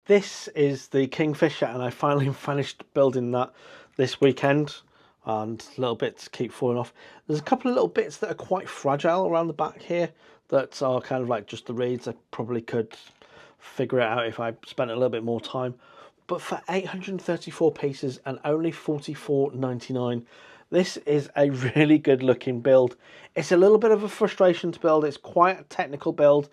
this is the Kingfisher, and I finally finished building that this weekend, and little bits keep falling off. There's a couple of little bits that are quite fragile around the back here that are kind of like just the reeds. I probably could figure it out if I spent a little bit more time. But for 834 pieces and only $44.99, this is a really good looking build. It's a little bit of a frustration to build. It's quite a technical build.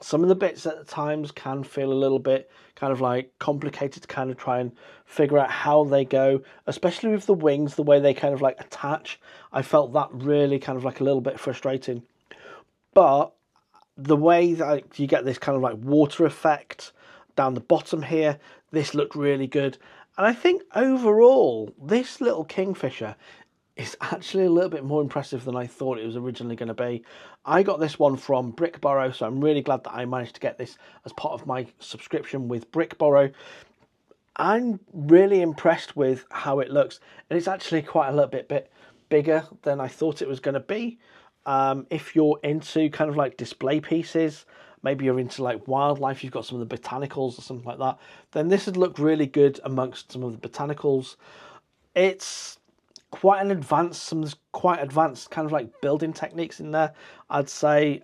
Some of the bits at the times can feel a little bit kind of like complicated to kind of try and figure out how they go, especially with the wings, the way they kind of like attach. I felt that really kind of like a little bit frustrating. But the way that you get this kind of like water effect down the bottom here, this looked really good. And I think overall, this little Kingfisher is actually a little bit more impressive than I thought it was originally going to be. I got this one from Brickborrow, so I'm really glad that I managed to get this as part of my subscription with Brickborrow. I'm really impressed with how it looks, and it's actually quite a little bit bigger than I thought it was going to be. If you're into kind of like display pieces, maybe you're into like wildlife, you've got some of the botanicals or something like that, then this would look really good amongst some of the botanicals. It's quite an advanced, quite advanced kind of like building techniques in there, I'd say,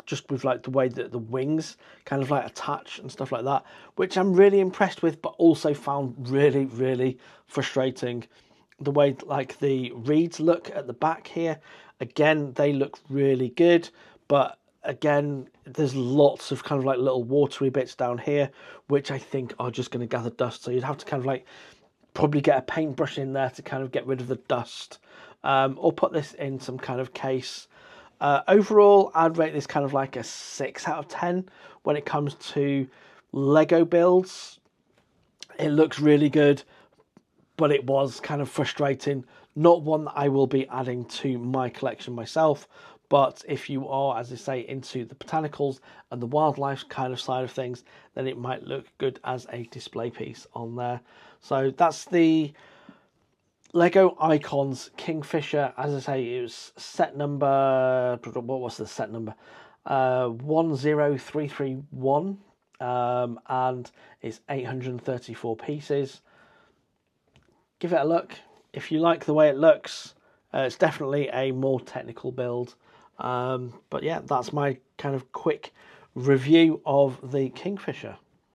just with like the way that the wings kind of like attach and stuff like that, which I'm really impressed with, but also found really, really frustrating. The way like the reeds look at the back here, again, they look really good, but again, there's lots of kind of like little watery bits down here, which I think are just going to gather dust. So you'd have to kind of like probably get a paintbrush in there to kind of get rid of the dust, or put this in some kind of case. Overall, I'd rate this kind of like a 6 out of 10 when it comes to Lego builds. It looks really good, but it was kind of frustrating. Not one that I will be adding to my collection myself, but if you are, as I say, into the botanicals and the wildlife kind of side of things, then it might look good as a display piece on there. So that's the LEGO Icons Kingfisher. As I say, it was set number, what was the set number? 10331, and it's 834 pieces. Give it a look. If you like the way it looks, it's definitely a more technical build. But yeah, that's my kind of quick review of the Kingfisher.